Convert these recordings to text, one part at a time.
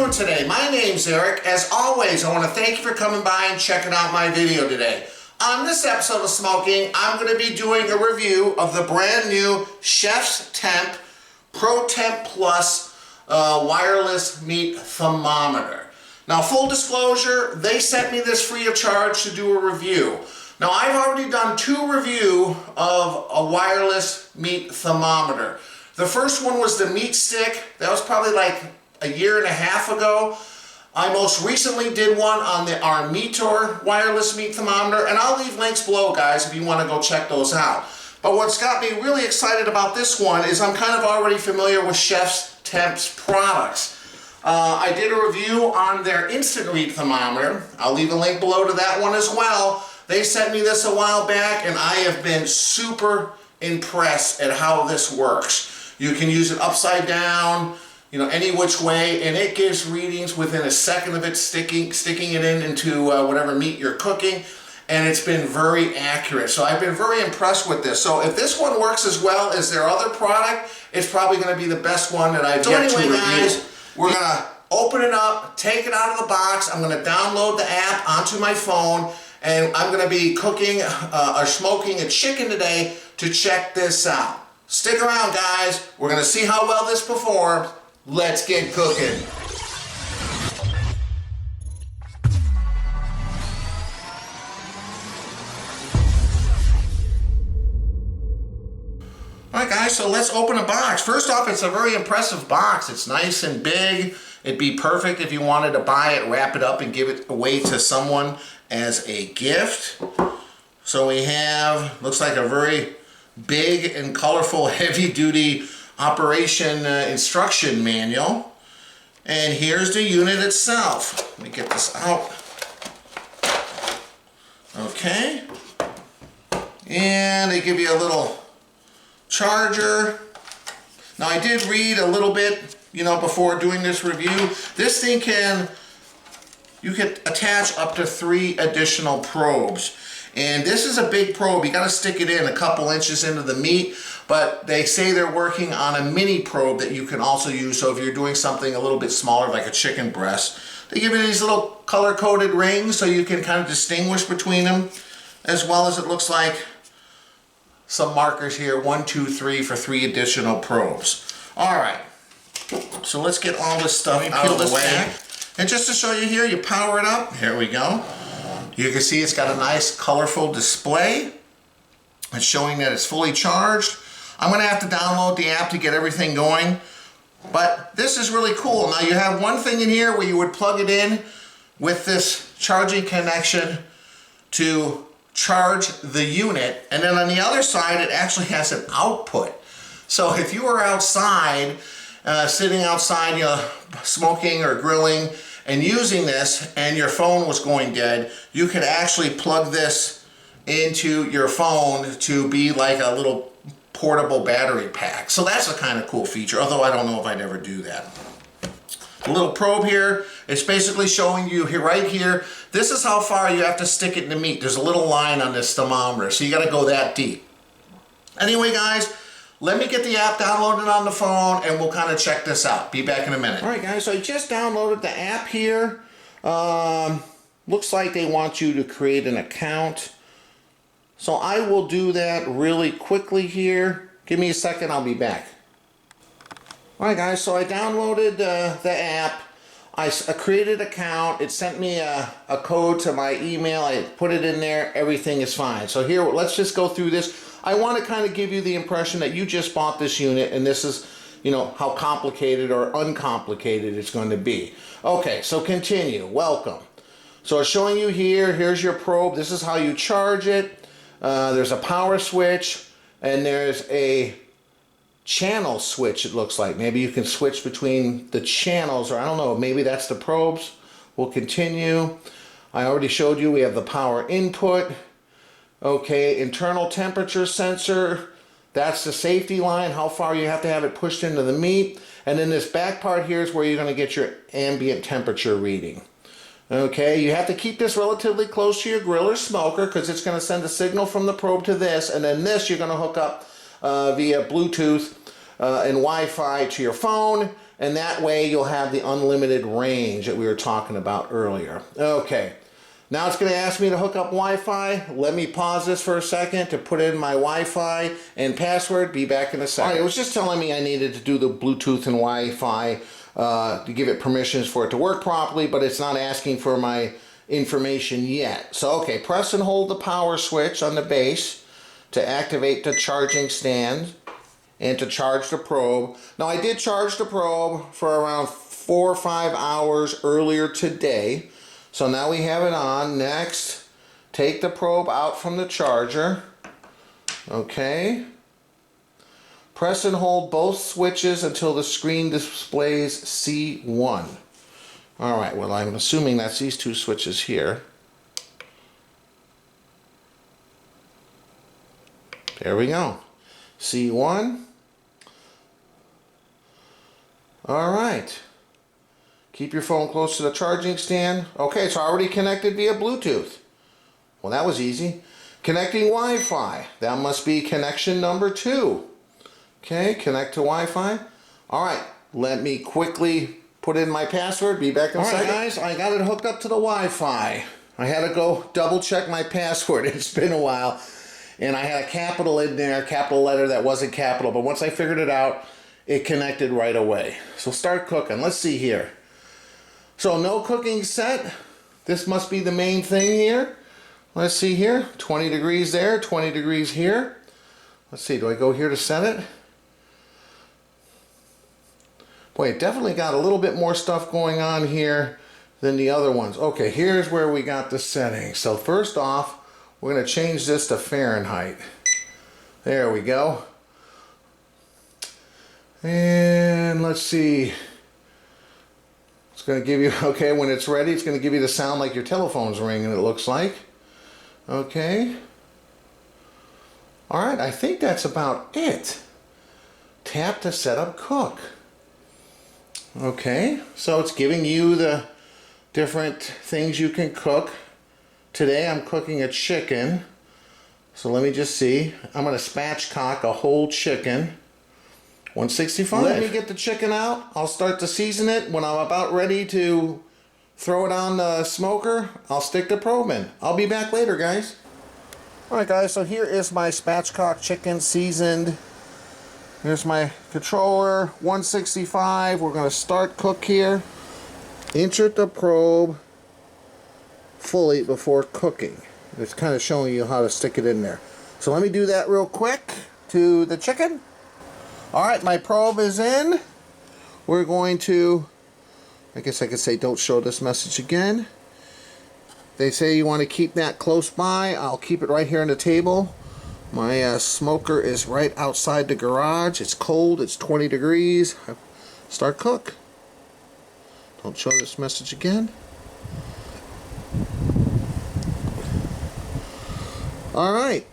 doing today? My name's Eric. As always, I want to thank you for coming by and checking out my video today. On this episode of Smo'King, I'm going to be doing a review of the brand new ChefsTemp ProTemp Plus Wireless Meat Thermometer. Now, full disclosure, they sent me this free of charge to do a review. Now, I've already done 2 reviews of a wireless meat thermometer. The first one was the meat stick. That was probably like a year and a half ago. I most recently did one on the Meator wireless meat thermometer, and I'll leave links below, guys, if you want to go check those out. But what's got me really excited about this one is I'm kind of already familiar with ChefsTemp's products. I did a review on their instant read thermometer. I'll leave a link below to that one as well. They sent me this a while back, and I have been super impressed at how this works. You can use it upside down, any which way, and it gives readings within a second of it sticking it into whatever meat you're cooking, and it's been very accurate. So I've been very impressed with this. So if this one works as well as their other product, it's probably going to be the best one that I've yet to review. Guys, we're going to open it up, take it out of the box. I'm going to download the app onto my phone, and I'm going to be cooking or smoking a chicken today to check this out. Stick around, guys. We're going to see how well this performs. Let's get cooking. Alright guys, so let's open a box. First off, it's a very impressive box. It's nice and big. It'd be perfect if you wanted to buy it, wrap it up, and give it away to someone as a gift. So we have, looks like a very big and colorful heavy-duty operation instruction manual. And here's the unit itself. Let me get this out. Okay. And they give you a little charger. Now I did read a little bit, before doing this review. This thing you can attach up to 3 additional probes. And this is a big probe. You got to stick it in a couple inches into the meat, but they say they're working on a mini probe that you can also use. So if you're doing something a little bit smaller, like a chicken breast, they give you these little color-coded rings so you can kind of distinguish between them, as well as it looks like some markers here, 1, 2, 3 for 3 additional probes. All right, so let's get all this stuff out of the way. And just to show you here, you power it up. Here we go. You can see it's got a nice colorful display. It's showing that it's fully charged. I'm going to have to download the app to get everything going. But this is really cool. Now you have one thing in here where you would plug it in with this charging connection to charge the unit. And then on the other side, it actually has an output. So if you were outside, sitting outside, smoking or grilling, and using this, and your phone was going dead, you could actually plug this into your phone to be like a little portable battery pack. So that's a kind of cool feature, although I don't know if I'd ever do that. The little probe here, it's basically showing you here, right here, this is how far you have to stick it in the meat. There's a little line on this thermometer, so you got to go that deep. Anyway, guys, let me get the app downloaded on the phone and we'll kind of check this out. Be back in a minute. Alright guys, so I just downloaded the app here. Looks like they want you to create an account. So I will do that really quickly here. Give me a second, I'll be back. Alright guys, so I downloaded the app. I created an account. It sent me a code to my email. I put it in there. Everything is fine. So here, let's just go through this. I want to kind of give you the impression that you just bought this unit and this is, how complicated or uncomplicated it's going to be. Okay, so continue. Welcome. So it's showing you here. Here's your probe. This is how you charge it. There's a power switch and there's a channel switch, it looks like. Maybe you can switch between the channels, or I don't know, maybe that's the probes. We'll continue. I already showed you we have the power input. Okay, internal temperature sensor. That's the safety line, how far you have to have it pushed into the meat. And then this back part here is where you're going to get your ambient temperature reading. Okay, you have to keep this relatively close to your grill or smoker because it's going to send a signal from the probe to this, and then this you're going to hook up via Bluetooth and Wi-Fi to your phone, and that way you'll have the unlimited range that we were talking about earlier. Okay, now it's going to ask me to hook up Wi-Fi. Let me pause this for a second to put in my Wi-Fi and password. Be back in a second. All right, it was just telling me I needed to do the Bluetooth and Wi-Fi to give it permissions for it to work properly, but it's not asking for my information yet. So, okay, press and hold the power switch on the base to activate the charging stand and to charge the probe. Now, I did charge the probe for around 4 or 5 hours earlier today. So now we have it on. Next, take the probe out from the charger. Okay. Press and hold both switches until the screen displays C1. All right, well, I'm assuming that's these two switches here. There we go. C1. All right. Keep your phone close to the charging stand. Okay, it's already connected via Bluetooth. Well, that was easy. Connecting Wi-Fi. That must be connection number 2. Okay, connect to Wi-Fi. All right, let me quickly put in my password. Be back in a second. All right, guys, I got it hooked up to the Wi-Fi. I had to go double check my password. It's been a while. And I had a capital in there, capital letter that wasn't capital. But once I figured it out, it connected right away. So start cooking. Let's see here. So no cooking set. This must be the main thing here. Let's see here. 20 degrees there, 20 degrees here. Let's see, do I go here to set it? Boy, it definitely got a little bit more stuff going on here than the other ones. Okay, here's where we got the settings. So first off, we're going to change this to Fahrenheit. There we go. And let's see. It's going to give you, okay, when it's ready, it's going to give you the sound like your telephone's ringing, it looks like. Okay. All right, I think that's about it. Tap to set up cook. Okay, so it's giving you the different things you can cook. Today I'm cooking a chicken. So let me just see. I'm going to spatchcock a whole chicken. 165. Let me get the chicken out. I'll start to season it. When I'm about ready to throw it on the smoker, I'll stick the probe in. I'll be back later, guys. Alright guys, so here is my spatchcock chicken seasoned. Here's my controller, 165. We're going to start cook here. Insert the probe fully before cooking. It's kind of showing you how to stick it in there. So let me do that real quick to the chicken. Alright, my probe is in. We're going to, I guess I could say don't show this message again. They say you want to keep that close by. I'll keep it right here on the table. My smoker is right outside the garage. It's cold, it's 20 degrees. Start cook. Don't show this message again. Alright.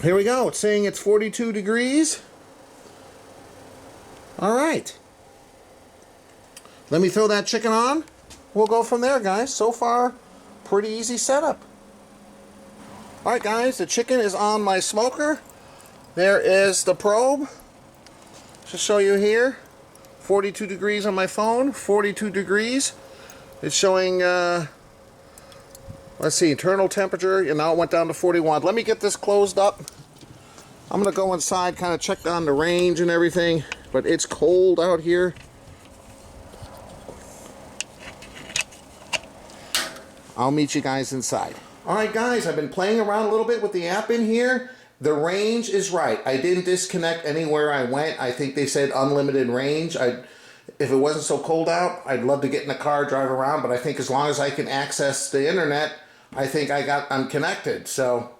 Here we go. It's saying it's 42 degrees. Alright. Let me throw that chicken on. We'll go from there, guys. So far, pretty easy setup. Alright guys, the chicken is on my smoker. There is the probe. Just show you here. 42 degrees on my phone. 42 degrees. It's showing, let's see, internal temperature. And now it went down to 41. Let me get this closed up. I'm going to go inside, kind of check on the range and everything. But it's cold out here. I'll meet you guys inside. Alright guys, I've been playing around a little bit with the app in here. The range is right. I didn't disconnect anywhere I went. I think they said unlimited range. If it wasn't so cold out, I'd love to get in the car, drive around, but I think as long as I can access the internet, I think I'm connected. So,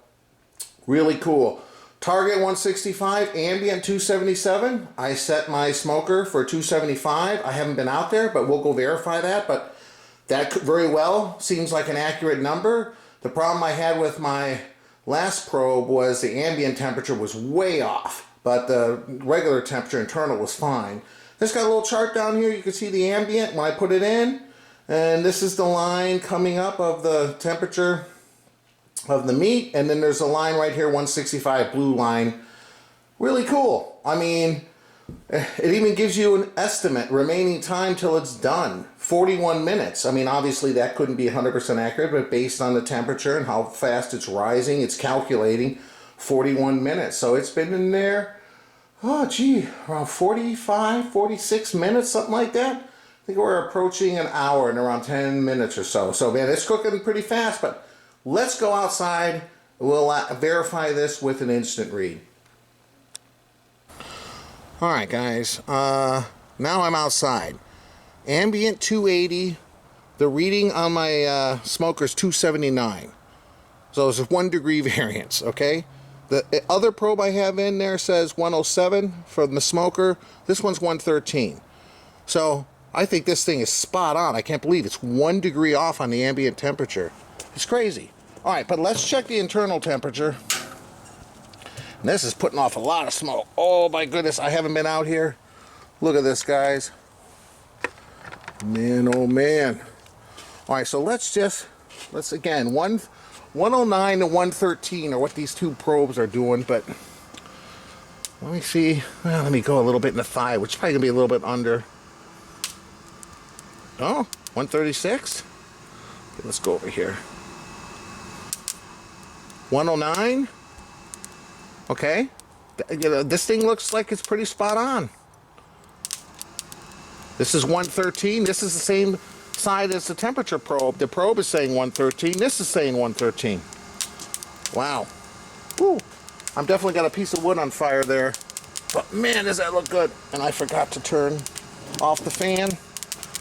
really cool. Target 165, ambient 277. I set my smoker for 275. I haven't been out there, but we'll go verify that. But that very well seems like an accurate number. The problem I had with my last probe was the ambient temperature was way off, but the regular temperature internal was fine. This got a little chart down here. You can see the ambient when I put it in, and this is the line coming up of the temperature of the meat, and then there's a line right here, 165 blue line, really cool. I mean, it even gives you an estimate, remaining time till it's done, 41 minutes. I mean, obviously that couldn't be 100% accurate, but based on the temperature and how fast it's rising, it's calculating 41 minutes. So it's been in there, oh gee, around 45, 46 minutes, something like that. I think we're approaching an hour in around 10 minutes or so. So man, it's cooking pretty fast, but let's go outside. We'll verify this with an instant read. Alright guys, now I'm outside. Ambient 280, the reading on my smoker is 279. So it's a 1 degree variance, okay? The other probe I have in there says 107 from the smoker. This one's 113. So I think this thing is spot on. I can't believe it's 1 degree off on the ambient temperature. It's crazy. Alright, but let's check the internal temperature. And this is putting off a lot of smoke. Oh my goodness, I haven't been out here. Look at this, guys. Man, oh man. Alright, so let's again, 109 to 113 are what these two probes are doing, but let me see. Well, let me go a little bit in the 5, which is probably going to be a little bit under. Oh, 136? Okay, let's go over here. 109? Okay, you know, this thing looks like it's pretty spot on. This is 113. This is the same side as the temperature probe. The probe is saying 113. This is saying 113. Wow. Woo. I'm definitely got a piece of wood on fire there. But man, does that look good. And I forgot to turn off the fan.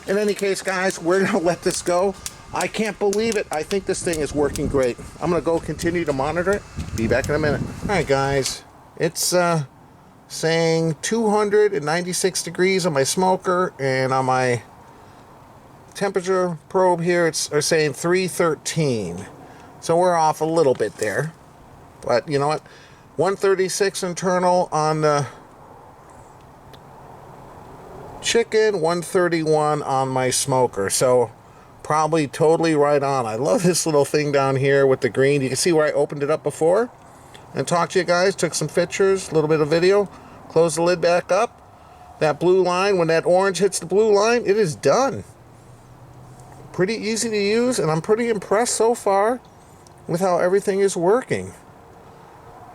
In any case, guys, we're going to let this go. I can't believe it. I think this thing is working great. I'm going to go continue to monitor it. Be back in a minute. Alright guys, it's saying 296 degrees on my smoker, and on my temperature probe here it's saying 313. So we're off a little bit there. But you know what? 136 internal on the chicken, 131 on my smoker. So probably totally right on. I love this little thing down here with the green. You can see where I opened it up before and talked to you guys, took some pictures, a little bit of video, close the lid back up. That blue line, when that orange hits the blue line, it is done. Pretty easy to use, and I'm pretty impressed so far with how everything is working.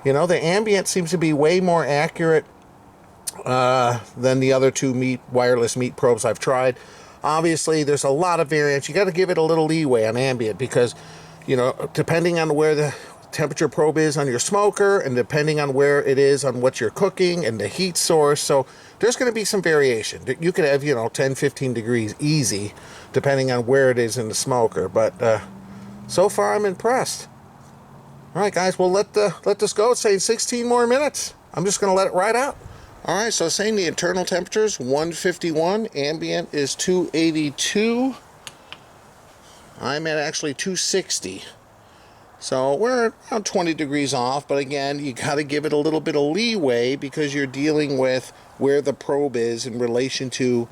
You know, the ambient seems to be way more accurate than the other two wireless meat probes I've tried. Obviously, there's a lot of variance. You got to give it a little leeway on ambient because, you know, depending on where the temperature probe is on your smoker and depending on where it is on what you're cooking and the heat source. So there's going to be some variation. You could have, you know, 10, 15 degrees easy depending on where it is in the smoker. But so far, I'm impressed. All right, guys, we'll let this go. It's saying 16 more minutes. I'm just going to let it ride out. All right, so saying the internal temperature is 151, ambient is 282. I'm at actually 260. So we're around 20 degrees off, but again, you got to give it a little bit of leeway because you're dealing with where the probe is in relation to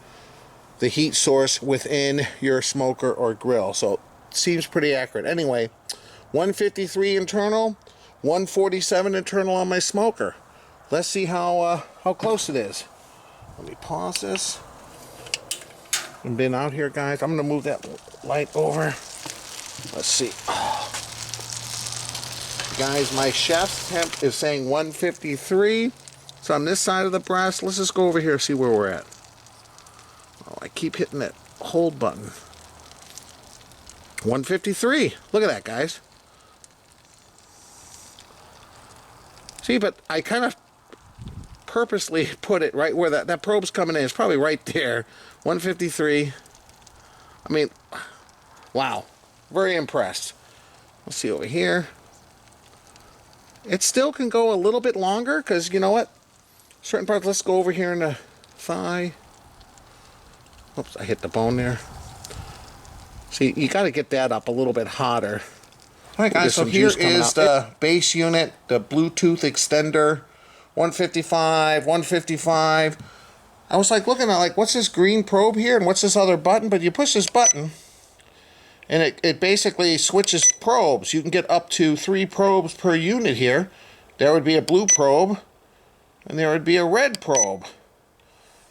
the heat source within your smoker or grill. So it seems pretty accurate. Anyway, 153 internal, 147 internal on my smoker. Let's see how close it is. Let me pause this. I've been out here, guys. I'm going to move that light over. Let's see. Oh. Guys, my chef's temp is saying 153. So on this side of the breast, let's just go over here and see where we're at. Oh, I keep hitting that hold button. 153. Look at that, guys. See, but I kind of purposely put it right where that probe's coming in. It's probably right there. 153. I mean, wow. Very impressed. Let's see over here. It still can go a little bit longer because, you know what? Certain parts, let's go over here in the thigh. Oops, I hit the bone there. See, you got to get that up a little bit hotter. All right, guys, so here is the base unit, the Bluetooth extender. 155, 155. I was like looking at like, what's this green probe here and what's this other button? But you push this button and it basically switches probes. You can get up to 3 probes per unit here. There would be a blue probe. and there would be a red probe.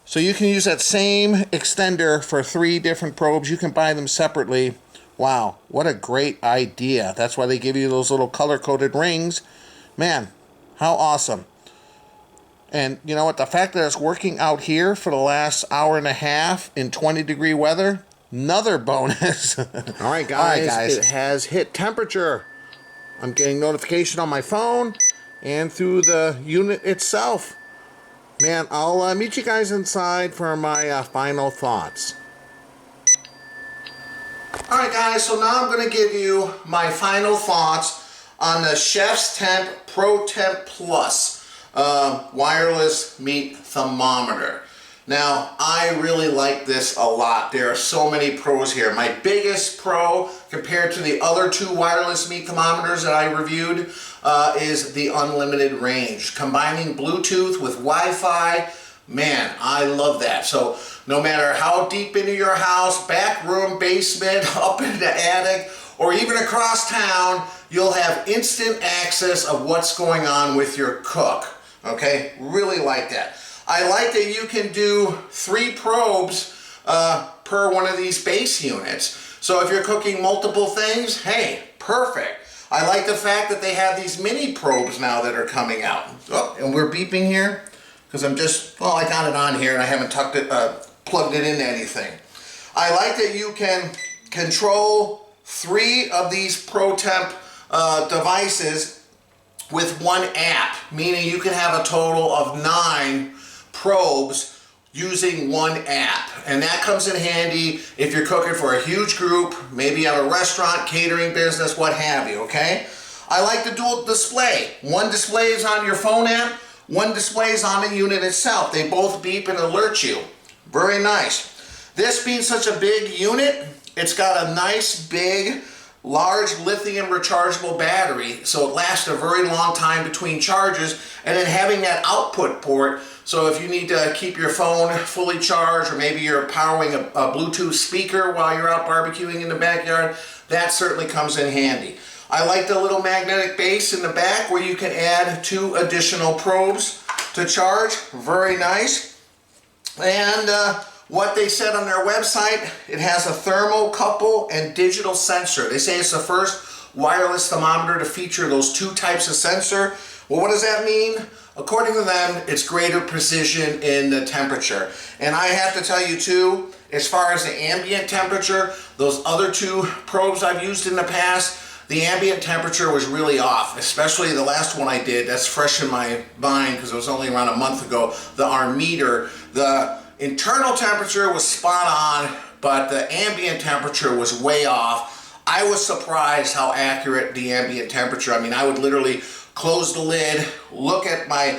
So you can use that same extender for 3 different probes. You can buy them separately. Wow, what a great idea. That's why they give you those little color-coded rings. Man, how awesome. And you know what? The fact that it's working out here for the last hour and a half in 20-degree weather, another bonus. All right, guys, it has hit temperature. I'm getting notification on my phone and through the unit itself. Man, I'll meet you guys inside for my final thoughts. Alright guys, so now I'm going to give you my final thoughts on the ChefsTemp ProTemp Plus Wireless Meat Thermometer. Now, I really like this a lot. There are so many pros here. My biggest pro compared to the other 2 wireless meat thermometers that I reviewed is the unlimited range. Combining Bluetooth with Wi-Fi, man, I love that. So no matter how deep into your house, back room, basement, up in the attic, or even across town, you'll have instant access of what's going on with your cook. Okay, really like that. I like that you can do 3 probes per one of these base units. So if you're cooking multiple things, hey, perfect. I like the fact that they have these mini probes now that are coming out. Oh, and we're beeping here because I'm just, well, I got it on here and I haven't plugged it into anything. I like that you can control 3 of these ProTemp devices with one app, meaning you can have a total of 9 probes using one app. And that comes in handy if you're cooking for a huge group, maybe you have a restaurant, catering business, what have you, okay? I like the dual display. One display is on your phone app, one display is on the unit itself. They both beep and alert you. Very nice. This being such a big unit, it's got a nice big large lithium rechargeable battery, so it lasts a very long time between charges, and then having that output port, so if you need to keep your phone fully charged, or maybe you're powering a Bluetooth speaker while you're out barbecuing in the backyard, that certainly comes in handy. I like the little magnetic base in the back where you can add 2 additional probes to charge. Very nice. And what they said on their website, it has a thermocouple and digital sensor. They say it's the first wireless thermometer to feature those 2 types of sensor. Well, what does that mean? According to them, it's greater precision in the temperature. And I have to tell you too, as far as the ambient temperature, those other 2 probes I've used in the past, the ambient temperature was really off, especially the last one I did. That's fresh in my mind because it was only around a month ago. The Armeter, the internal temperature was spot on, but the ambient temperature was way off. I was surprised how accurate the ambient temperature. I mean, I would literally close the lid, look at my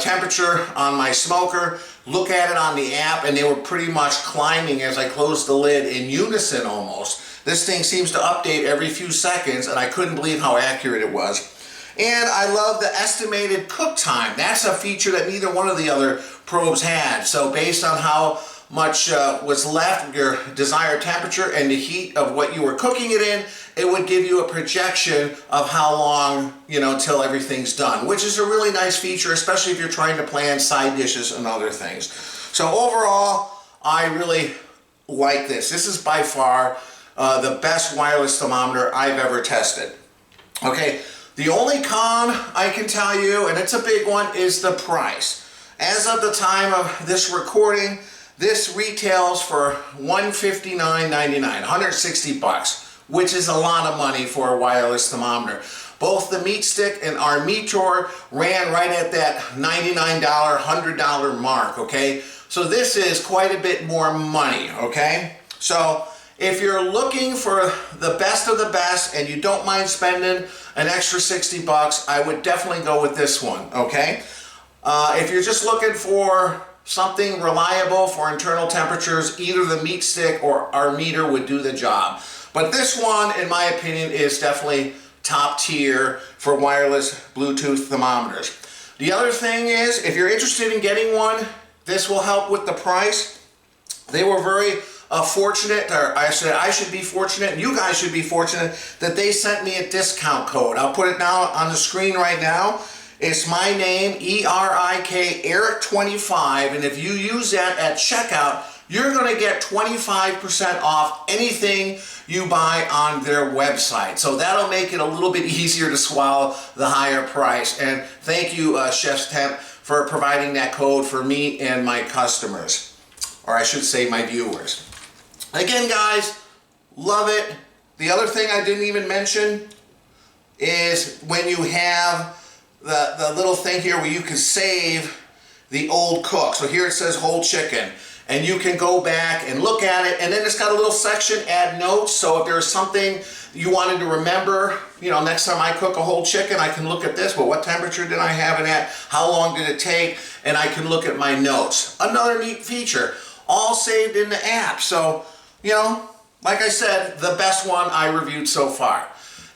temperature on my smoker, look at it on the app, and they were pretty much climbing as I closed the lid in unison almost. This thing seems to update every few seconds, and I couldn't believe how accurate it was. And I love the estimated cook time. That's a feature that neither one of the other probes had. So based on how much was left, your desired temperature and the heat of what you were cooking it in, it would give you a projection of how long, till everything's done, which is a really nice feature, especially if you're trying to plan side dishes and other things. So overall, I really like this. This is by far the best wireless thermometer I've ever tested. Okay. The only con I can tell you, and it's a big one, is the price. As of the time of this recording, this retails for $159.99, 160 bucks, which is a lot of money for a wireless thermometer. Both the Meat Stick and our Meator ran right at that $99, $100 mark, okay? So this is quite a bit more money, okay? So if you're looking for the best of the best and you don't mind spending an extra 60 bucks, I would definitely go with this one, okay? If you're just looking for something reliable for internal temperatures, either the Meat Stick or our Meator would do the job. But this one, in my opinion, is definitely top tier for wireless Bluetooth thermometers. The other thing is, if you're interested in getting one, this will help with the price. They were very fortunate, or I said I should be fortunate, and you guys should be fortunate that they sent me a discount code. I'll put it now on the screen right now. It's my name, E-R-I-K, Eric25, and if you use that at checkout, you're going to get 25% off anything you buy on their website. So that'll make it a little bit easier to swallow the higher price. And thank you, ChefsTemp, for providing that code for me and my customers. Or I should say my viewers. Again, guys, love it. The other thing I didn't even mention is when you have the little thing here where you can save the old cook. So here it says whole chicken. And you can go back and look at it, and then it's got a little section, add notes. So if there's something you wanted to remember, you know, next time I cook a whole chicken, I can look at this. Well, what temperature did I have it at? How long did it take? And I can look at my notes. Another neat feature, all saved in the app. So, you know, like I said, the best one I reviewed so far.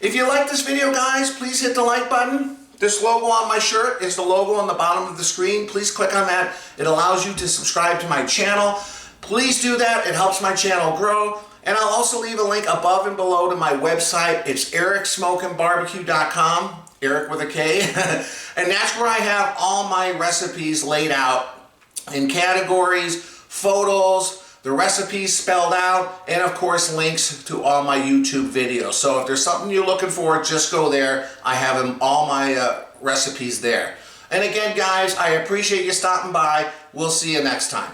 If you like this video, guys, please hit the like button. This logo on my shirt is the logo on the bottom of the screen. Please click on that. It allows you to subscribe to my channel. Please do that. It helps my channel grow. And I'll also leave a link above and below to my website. It's ericsmokingbarbecue.com, Eric with a K. And that's where I have all my recipes laid out in categories, photos, the recipes spelled out, and of course links to all my YouTube videos. So if there's something you're looking for, just go there. I have them, all my recipes there. And again, guys, I appreciate you stopping by. We'll see you next time.